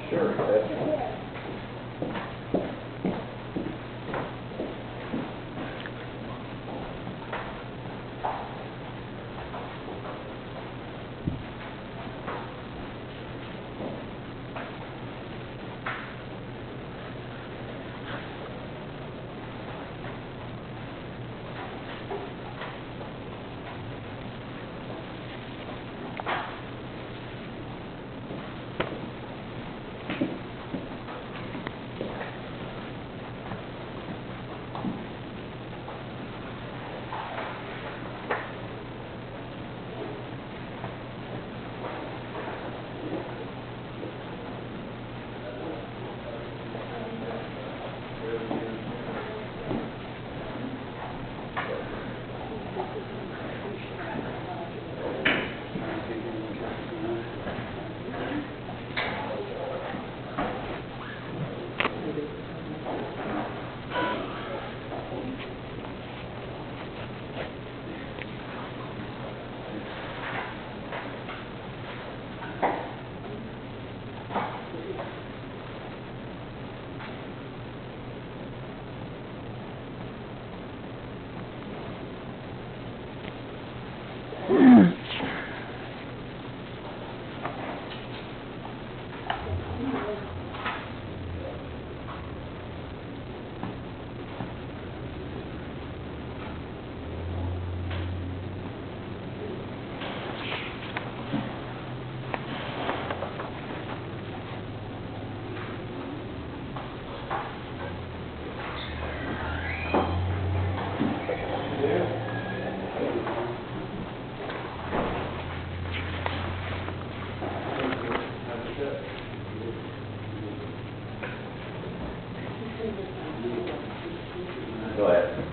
Sure, definitely. Go ahead.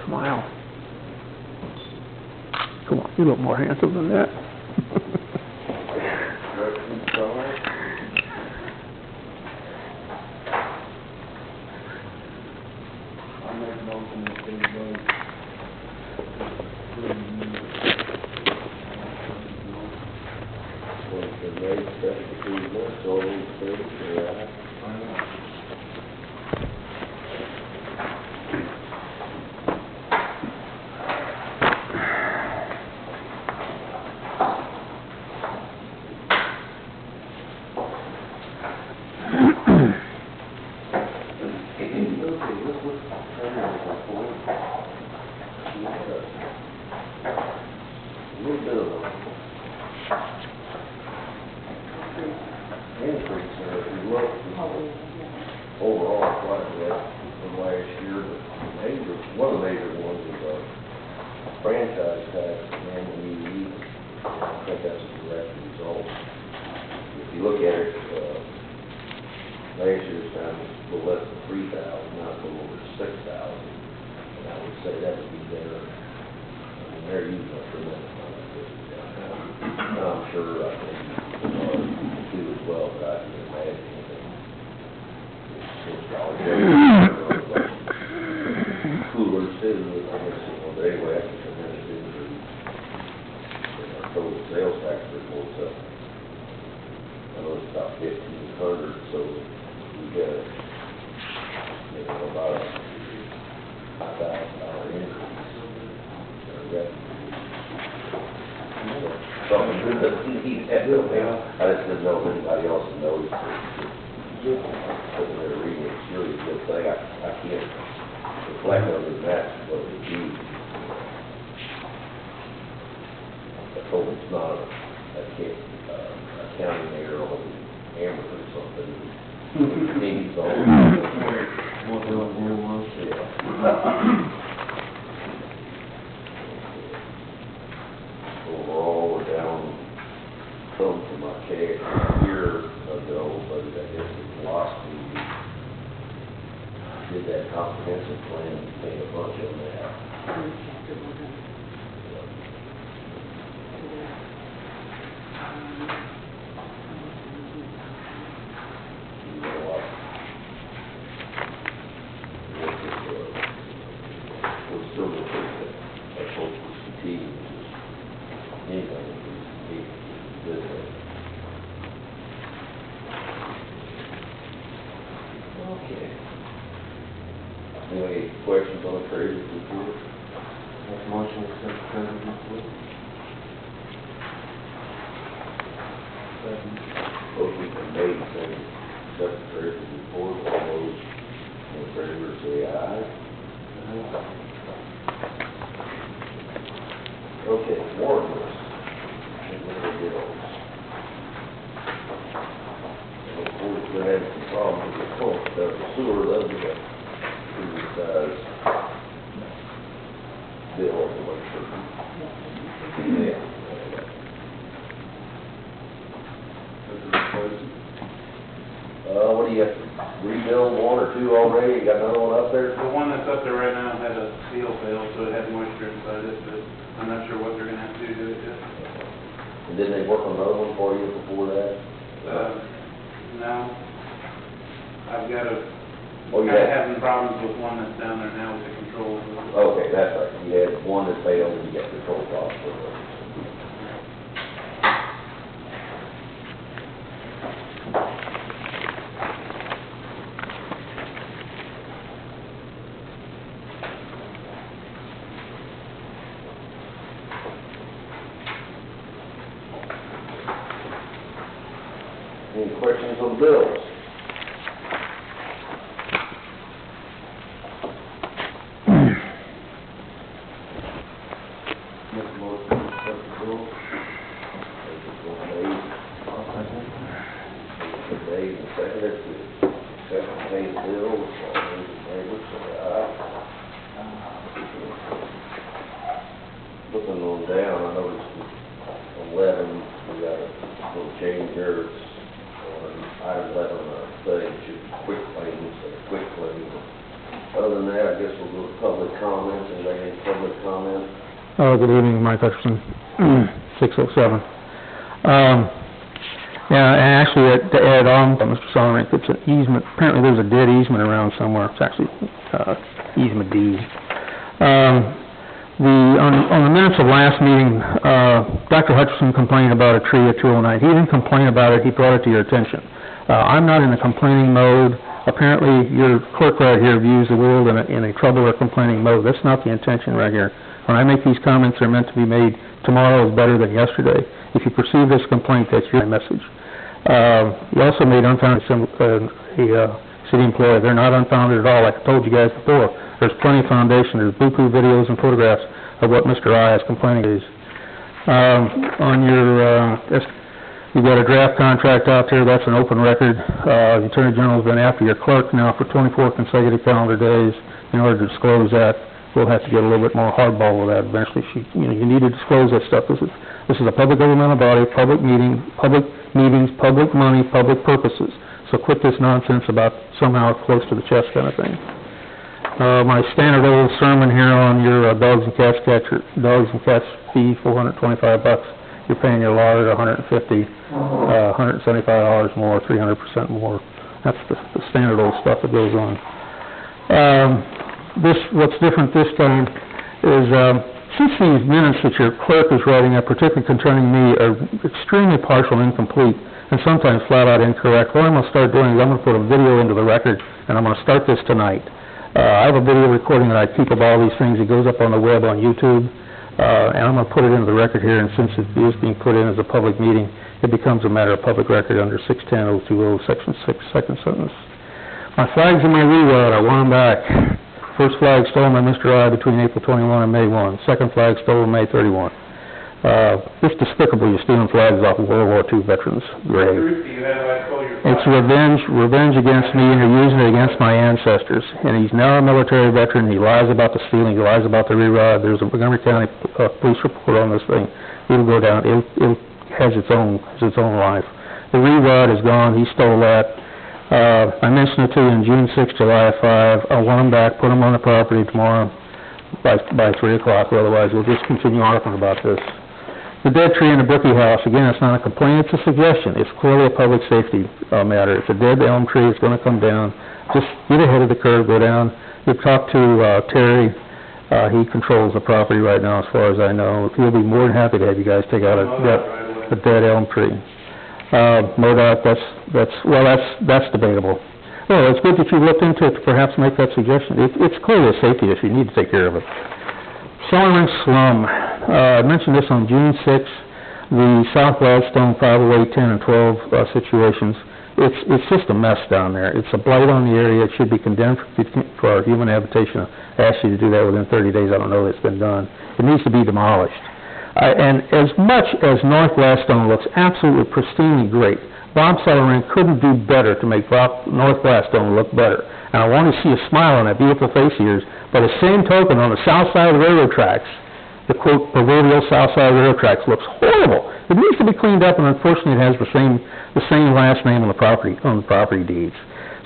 Smile. Come on, you look more handsome than that. little bit of a increase there. If you look overall, quite a bit from last year, but one of the major ones is franchise tax and MOWING. I think that's a direct result. If you look at it, last year's time was a little less than 3,000, now it's a little over 6,000. And I would say that would be better. I mean, they're using a tremendous amount of this downtown. And I'm sure I think people do as well, but I can imagine anything. It's $6 coolers too, I guess, but anyway, I can tremendous increase in our total sales tax reports up. I know it's about 1,500, so we get about a $5,000 increase in our revenue. Something that doesn't need that, I just didn't know if anybody else noticed it. Sitting there reading it, it's really a good thing. I can't reflect on the match what it is. I told him it's not a county mayor or amateur or something. He's all overall, we're down some from our cash a year ago, but I guess the philosophy did that comprehensive plan and made a bunch of that. We're still looking at social fatigue, which is anything this way. Okay. Any questions on the treasurer's report? Make a motion to accept the treasurer's report. Motion been made, second, accept the treasurer's report. All those in favor say aye. Okay, warrant list. And what are the bills? And of course, we had some problems with the pump, the sewer, those are the bill of the electric. Yeah. What do you have to rebuild, one or two already? You got another one up there? The one that's up there right now had a seal fail, so it had moisture inside it, but I'm not sure what they're gonna have to do to it yet. And didn't they work on another one for you before that? No. I've got Oh, you kinda had, having problems with one that's down there now with the controls. okay, that's right. You had one that failed and you got control problems with it. Any questions on bills? Make a motion to accept the bill. Motion made and seconded to accept and pay the bills. All those in favor say aye. Looking on down, I noticed on 11, we got a little change here. It's on item 11, thing, should be quick claims, instead of quick claims. Other than that, I guess we'll go to public comments. Anybody any public comments? Good evening, Mike Hutchinson, 607. Yeah, and actually, to add on, Mr. Sellenriek, it's an easement. Apparently, there's a dead easement around somewhere. It's actually easement deed. On the minutes of last meeting, Dr. Hutchinson complained about a tree at 209. He didn't complain about it. He brought it to your attention. I'm not in a complaining mode. Apparently, your clerk right here views the world in a trouble or complaining mode. That's not the intention right here. When I make these comments, they're meant to be made. Tomorrow is better than yesterday. If you perceive this complaint, that's your message. You also made unfounded city employee. They're not unfounded at all, like I told you guys before. There's plenty of foundation. There's buku videos and photographs of what Mr. I is complaining is. On your, you've got a draft contract out there, that's an open record. The Attorney General's been after your clerk now for 24 consecutive calendar days. In order to disclose that, we'll have to get a little bit more hardball with that eventually. You need to disclose that stuff. This is a public governmental body, public meetings, public money, public purposes. So quit this nonsense about somehow close to the chest kind of thing. My standard old sermon here on your dogs and cats fee, $425. You're paying your lawyer $150, $175 more, 300% more. That's the standard old stuff that goes on. What's different this time is since these minutes that your clerk is writing up, particularly concerning me, are extremely partial and incomplete, and sometimes flat out incorrect, what I'm going to start doing is I'm going to put a video into the record, and I'm going to start this tonight. I have a video recording that I keep of all these things. It goes up on the web on YouTube, and I'm going to put it into the record here, and since it is being put in as a public meeting, it becomes a matter of public record under 610.020, Section 6, second sentence. My flags in my rewrite, I want them back. First flag stolen by Mr. I between April 21 and May 1. Second flag stolen May 31. It's despicable you're stealing flags off of World War II veterans' graves. It's revenge against me, and you're using it against my ancestors. And he's now a military veteran. He lies about the stealing. He lies about the rerod. There's a Montgomery County police report on this thing. It'll go down. It has its own life. The rerod is gone. He stole that. I mentioned it to you in June 6, July 5. I want them back. Put them on the property tomorrow by 3 o'clock. Otherwise, we'll just continue arguing about this. The dead tree in the Brookie house, again, it's not a complaint, it's a suggestion. It's clearly a public safety matter. It's a dead elm tree, it's going to come down. Just get ahead of the curve, go down. You've talked to Terry. He controls the property right now, as far as I know. He'll be more than happy to have you guys take out a dead elm tree. MOWING, that's debatable. Well, it's good that you looked into it to perhaps make that suggestion. It's clearly a safety issue. You need to take care of it. Sellenriek slum. I mentioned this on June 6th. The South Gladstone 508, 10, and 12 situations. It's just a mess down there. It's a blight on the area. It should be condemned for human habitation. I asked you to do that within 30 days. I don't know that it's been done. It needs to be demolished. And as much as North Gladstone looks absolutely pristinely great, Bob Sellenriek couldn't do better to make North Gladstone look better. And I want to see a smile on that beautiful face of yours. By the same token, on the south side of the railroad tracks, the quote proverbial south side of the railroad tracks looks horrible. It needs to be cleaned up, and unfortunately, it has the same last name on the property deeds.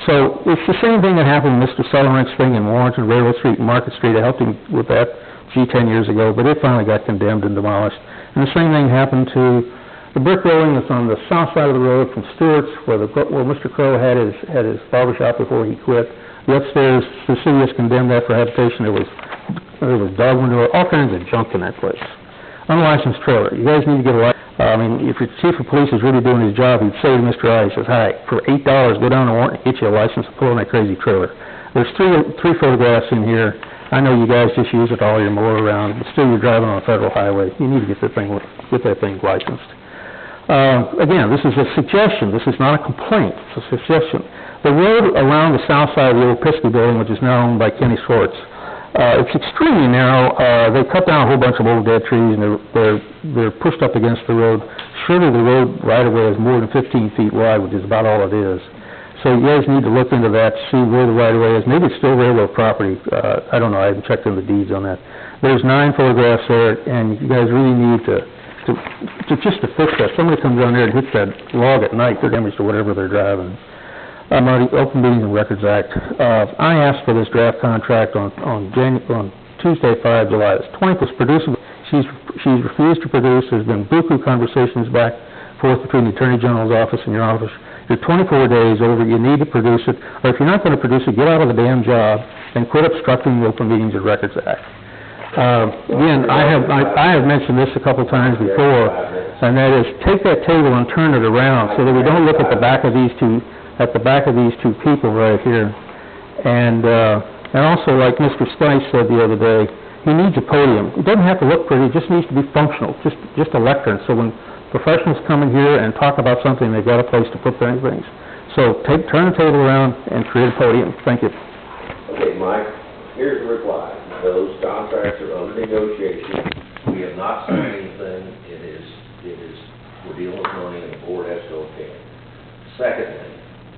So it's the same thing that happened with Mr. Sellenriek's thing in Warrenton, Railroad Street, and Market Street. I helped him with that 10 years ago, but it finally got condemned and demolished. And the same thing happened to the brick rolling that's on the south side of the road from Stewart's, where Mr. Crow had his barbershop before he quit. The upstairs, the city has condemned that for habitation. There was dog manure, all kinds of junk in that place. Unlicensed trailer. You guys need to get a license. I mean, if your chief of police is really doing his job, he'd say to Mr. I, he says, "Hi, for $8, go down to Warrenton and get you a license to pull in that crazy trailer." There's three photographs in here. I know you guys just use it all your mower around, but still you're driving on a federal highway. You need to get that thing licensed. Again, this is a suggestion. This is not a complaint. It's a suggestion. The road around the south side of the old Pisky building, which is now owned by Kenny Schwartz, it's extremely narrow. They cut down a whole bunch of old dead trees, and they're pushed up against the road. Surely the road right-of-way is more than 15 feet wide, which is about all it is. So you guys need to look into that, see where the right-of-way is. Maybe it's still railroad property. I don't know. I haven't checked in the deeds on that. There's 9 photographs there, and you guys really need to fix that. Somebody comes down there and hits that log at night, they're damaged to whatever they're driving. Open Meetings and Records Act. I asked for this draft contract on Tuesday, 5 July. The 20th was produced. She's refused to produce. There's been buku conversations back and forth between the Attorney General's office and your office. You're 24 days over. You need to produce it. Or if you're not going to produce it, get out of the damn job and quit obstructing the Open Meetings and Records Act. Again, I have mentioned this a couple times before, and that is take that table and turn it around so that we don't look at the back of these two people right here. And also, like Mr. Stice said the other day, he needs a podium. It doesn't have to look pretty. It just needs to be functional, just a lectern. So when professionals come in here and talk about something, they've got a place to put things. So turn the table around and create a podium. Thank you. Okay, Mike, here's the reply. Those contracts are under negotiation. We have not signed anything. We're dealing with money and the board has to okay it. Secondly,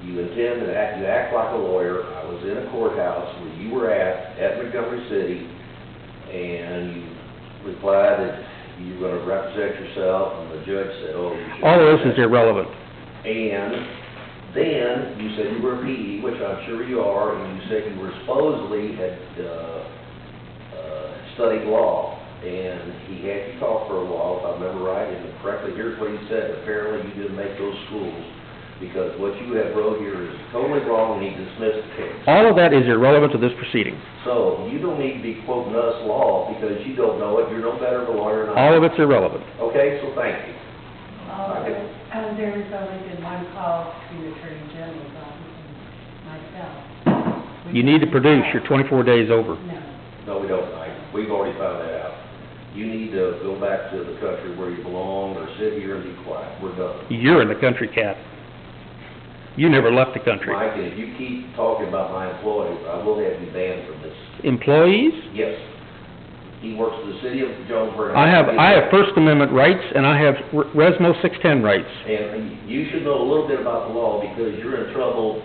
you act like a lawyer. I was in a courthouse where you were at Montgomery City, and you replied that you were going to represent yourself, and the judge said, oh, you should. All of this is irrelevant. And then you said you were a PE, which I'm sure you are, and you said you were supposedly had studied law, and he had you talk for a while, if I remember right, and correctly, here's what he said. Apparently you didn't make those schools because what you have wrote here is totally wrong, and he dismissed the case. All of that is irrelevant to this proceeding. So you don't need to be quoting us law because you don't know it. You're no better of a lawyer than I am. All of it's irrelevant. Okay, so thank you. There has only been one call to the Attorney General's office and myself. You need to produce. Your 24 days over. No. No, we don't, Mike. We've already found that out. You need to go back to the country where you belong or sit here and be quiet. We're done. You're in the country, Cap. You never left the country. Mike, and if you keep talking about my employees, I will have you banned from this. Employees? Yes. He works for the City of Jonesburg. I have First Amendment rights, and I have Resmo 610 rights. And you should know a little bit about the law because you're in trouble.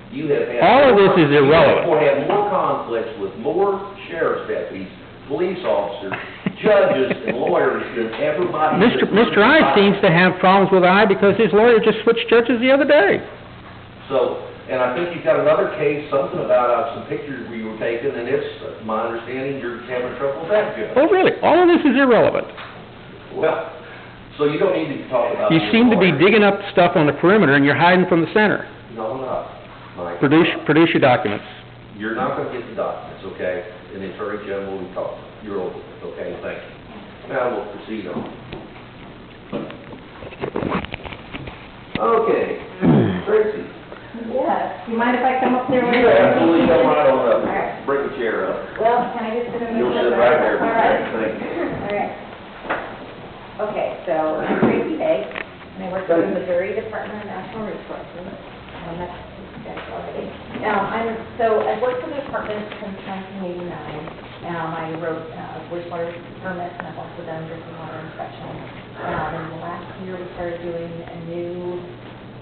You have had... All of this is irrelevant. You have more conflicts with more sheriff's deputies, police officers, judges, and lawyers than everybody... Mr. I seems to have problems with I because his lawyer just switched judges the other day. So, and I think you've got another case, something about some pictures we were taking, and it's, my understanding, you're having trouble with that, Judge. Oh, really? All of this is irrelevant. Well, so you don't need to talk about... You seem to be digging up stuff on the perimeter, and you're hiding from the center. No, I'm not, Mike. Produce your documents. You're not going to get the documents, okay? And the Attorney General will talk. You're over with, okay? Thank you. Now we'll proceed on. Okay, Tracy. Yes, you mind if I come up there? You absolutely come right on up. All right. Bring a chair up. Well, can I just sit in the... You'll sit right there. All right. Thank you. All right. Okay, so I'm Tracy Day, and I work for the Missouri Department of Natural Resources. That's already. I've worked for the department since 1989. I wrote wastewater permits, and I've also done drinking water inspections. In the last year, we started doing a new...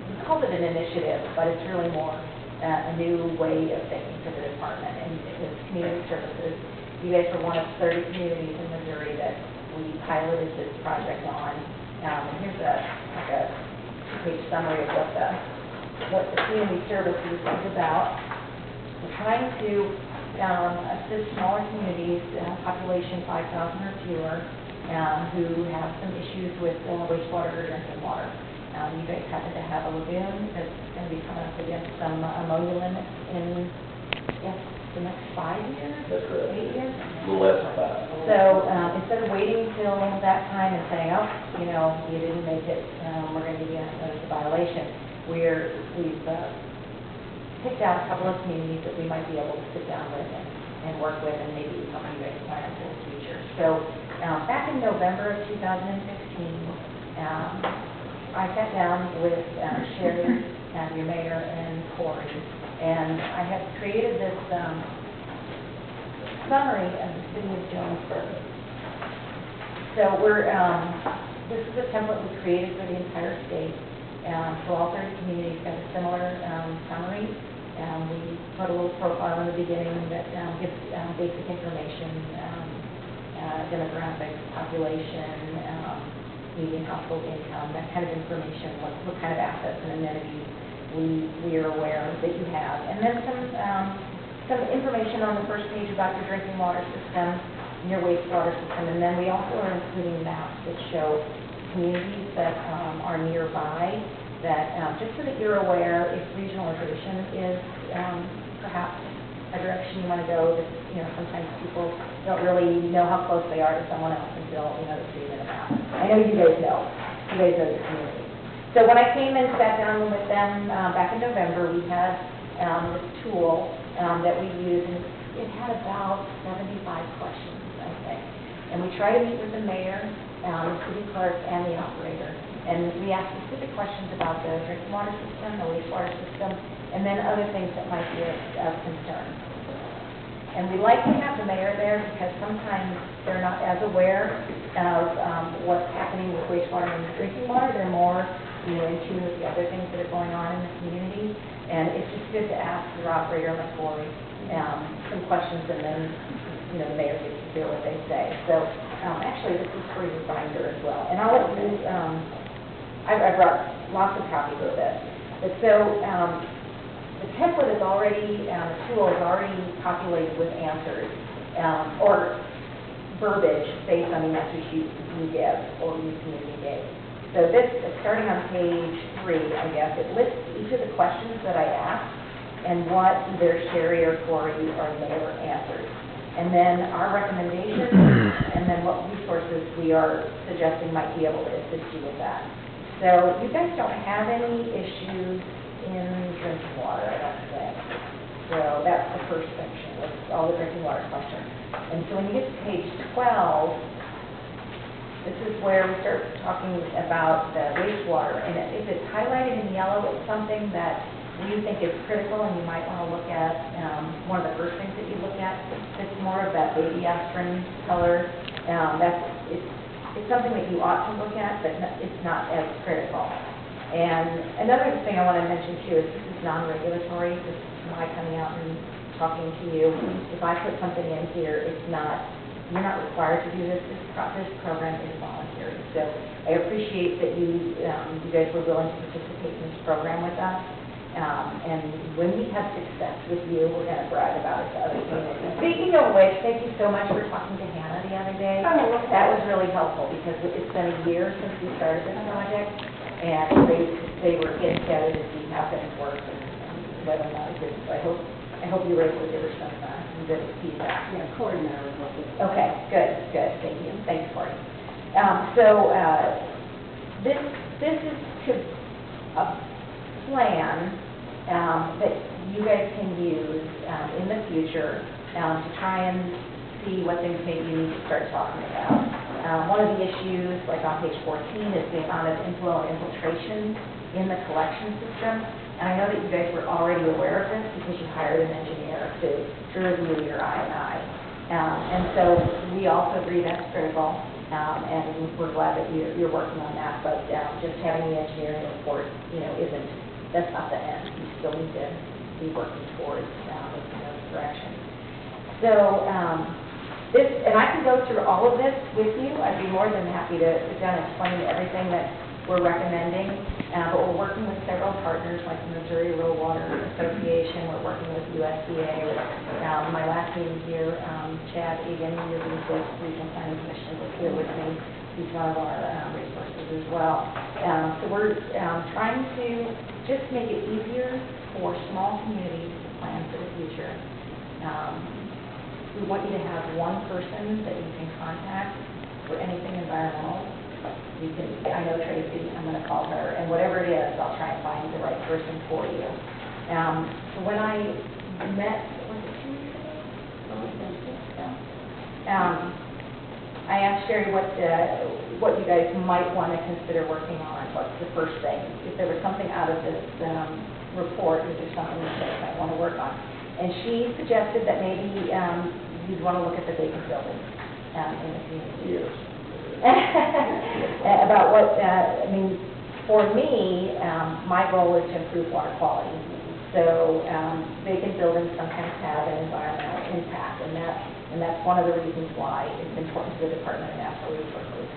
We called it an initiative, but it's really more a new way of thinking for the department, and it's community services. You guys are one of 30 communities in Missouri that we piloted this project on. And here's a two-page summary of what the community services is about. We're trying to assist smaller communities, population 5,000 or fewer, who have some issues with wastewater or drinking water. You guys happen to have a lagoon that's going to be coming up against some ammonia limits in the next 5 years? That's correct. 8 years? A little less than that. So instead of waiting until that time and saying, oh, you didn't make it, we're going to give you a notice of violation, we've picked out a couple of communities that we might be able to sit down with and work with and maybe help you guys plan for the future. So back in November of 2016, I sat down with Sherry, your mayor, and CORY, and I have created this summary of the City of Jonesburg. So this is a template we created for the entire state. So all 30 communities got a similar summary. We put a little profile in the beginning that gives basic information, demographics, population, median household income, that kind of information, what kind of assets and amenities we are aware that you have. And then some information on the first page about your drinking water system and your wastewater system. And then we also are including maps that show communities that are nearby, that just so that you're aware if regionalization is perhaps a direction you want to go. That, sometimes people don't really know how close they are to someone else until they see them in a map. I know you guys know. You guys know the community. So when I came and sat down with them back in November, we had this tool that we used, and it had about 75 questions, I think. And we try to meet with the mayor, the city clerk, and the operator. And we asked specific questions about the drinking water system, the wastewater system, and then other things that might be of concern. And we like to have the mayor there because sometimes they're not as aware of what's happening with wastewater and drinking water. They're more, in tune with the other things that are going on in the community. And it's just good to ask your operator on the quarry some questions, and then, the mayor gets to hear what they say. So, actually, this is for your binder as well. And I'll let you, I brought lots of copies of this. But so, the template is already, the tool is already populated with answers, or verbiage based on the answers you give or you communicate. So this, starting on page 3, I guess, it lists each of the questions that I asked and what either Sherry or Corey or the mayor answered. And then our recommendations, and then what resources we are suggesting might be able to assist you with that. So you guys don't have any issues in drinking water, I don't think. So that's the first section, with all the drinking water questions. And so when you get to page 12, this is where we start talking about the wastewater. And if it's highlighted in yellow, it's something that you think is critical and you might want to look at. One of the first things that you look at, it's more of that baby aspirin color. It's something that you ought to look at, but it's not as critical. And another thing I want to mention too is this is non-regulatory. This is my coming out and talking to you. If I put something in here, you're not required to do this. This program is voluntary. So I appreciate that you guys were willing to participate in this program with us. And when we have success with you, we're going to brag about it to other communities. Speaking of which, thank you so much for talking to Hannah the other day. That was really helpful because it's been a year since we started this project. And they were getting together to see how things work and whether or not it did. So I hope you were able to give her some good feedback. Yeah, Corey and I were working. Okay, good, thank you. Thanks, Corey. This is a plan that you guys can use in the future to try and see what things maybe you need to start talking about. One of the issues, like on page 14, is the amount of inflow and infiltration in the collection system. And I know that you guys were already aware of this because you hired an engineer to review your I&I. And so we also agree that's critical, and we're glad that you're working on that. But just having the engineering report, that's not the end. You still need to be working towards moving in those directions. So, and I can go through all of this with you. I'd be more than happy to sit down and explain everything that we're recommending. But we're working with several partners like the Missouri Rural Water Association. We're working with USDA. My last meeting here, Chad Egan, your Regional Planning Commission, was here with me. He's one of our resources as well. So we're trying to just make it easier for small communities to plan for the future. We want you to have one person that you can contact for anything environmental. I know Tracy, I'm going to call her, and whatever it is, I'll try and find the right person for you. So when I met, was it 2 weeks ago? I asked Sherry what you guys might want to consider working on. What's the first thing? If there was something out of this report, is there something that you guys might want to work on? And she suggested that maybe you'd want to look at the vacant buildings in the community. Yes. About what, for me, my goal is to improve water quality. So vacant buildings sometimes have an environmental impact, and that's one of the reasons why it's important to the Department of Natural Resources.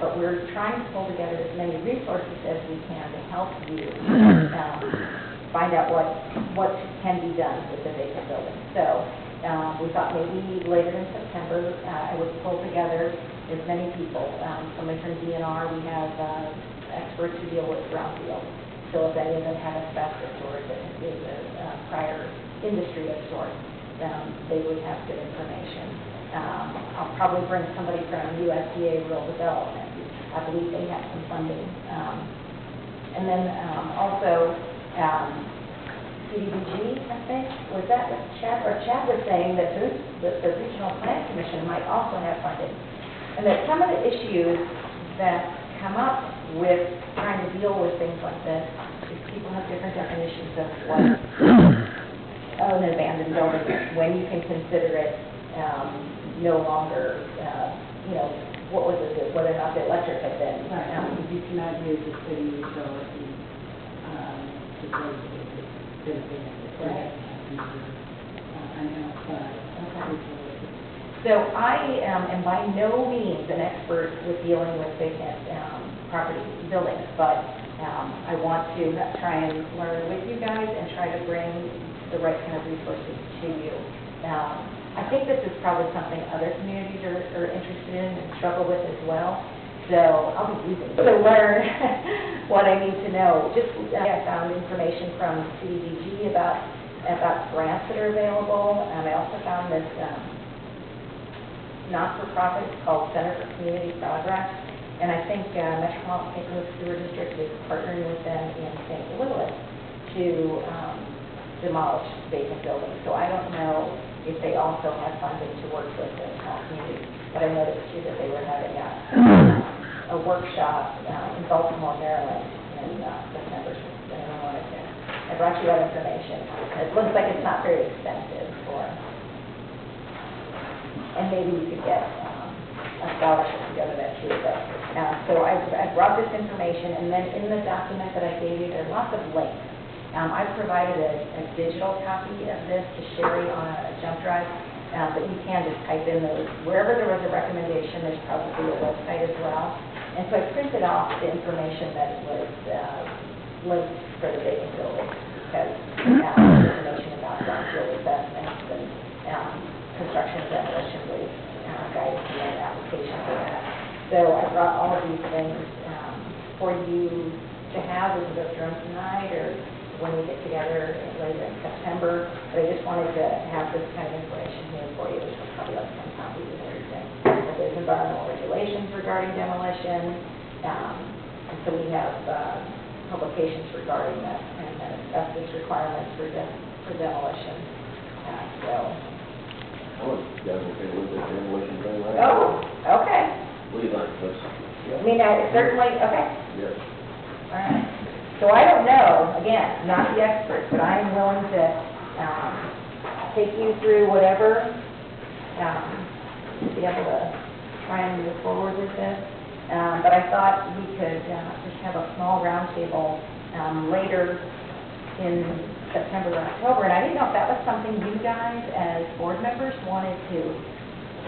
But we're trying to pull together as many resources as we can to help you find out what can be done with the vacant building. So we thought maybe later in September I would pull together as many people. Somebody from DNR, we have experts who deal with brownfield. So if any of them have asbestos or if it is a prior industry of sorts, they would have good information. I'll probably bring somebody from USDA Rural Development. I believe they have some funding. And then also CDBG, I think, was that what Chad was saying, that the Regional Planning Commission might also have funding. And that some of the issues that come up with trying to deal with things like this is people have different definitions of what own an abandoned building, when you can consider it no longer, what was it, whether or not the electric had been. You cannot use the city utility to go to the benefit. Right. An outside utility. So I am by no means an expert with dealing with vacant property buildings, but I want to try and learn with you guys and try to bring the right kind of resources to you. I think this is probably something other communities are interested in and struggle with as well. So I'll be using it to learn what I need to know. I found information from CDBG about grants that are available. I also found this not-for-profit called Center for Community Progress, and I think Metropolitan St. Louis Sewer District is partnering with them in St. Louis to demolish vacant buildings. So I don't know if they also have funding to work with the small community, but I noticed too that they were having a workshop in Baltimore, Maryland in September. So I brought you that information. It looks like it's not very expensive and maybe we could get a scholarship together that too. But, so I brought this information, and then in the document that I gave you, there are lots of links. I've provided a digital copy of this to Sherry on a jump drive, but you can just type in those. Wherever there was a recommendation, there's probably a website as well. And so I printed off the information that was linked for the vacant building, because information about brownfield assessments and construction demolition waste guidance and application for that. So I brought all of these things for you to have. We can go through them tonight or when we get together later in September. But I just wanted to have this kind of information here for you, which will probably like 10 copies and everything. But there's environmental regulations regarding demolition. And so we have publications regarding that and asbestos requirements for demolition. I was going to take a look at the demolition thing right Oh, now. okay. What do you think? I mean, certainly, okay. Yes. All right. So I don't know, again, not the expert, but I am willing to take you through whatever, be able to try and move forward with this. But I thought we could just have a small roundtable later in September or October, and I didn't know if that was something you guys as board members wanted to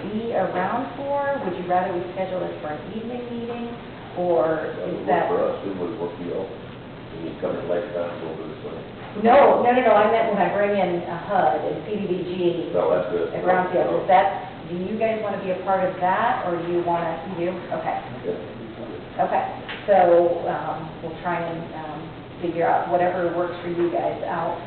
be around for. Would you rather we schedule this for an evening meeting, or is that... For us, it would work for you all. You come in later time, we'll do this thing. No, I meant when I bring in HUD and CDBG. No, that's good. And Brownfield, do you guys want to be a part of that, or do you want to, you do? Okay. Yeah. Okay, so we'll try and figure out whatever works for you guys out.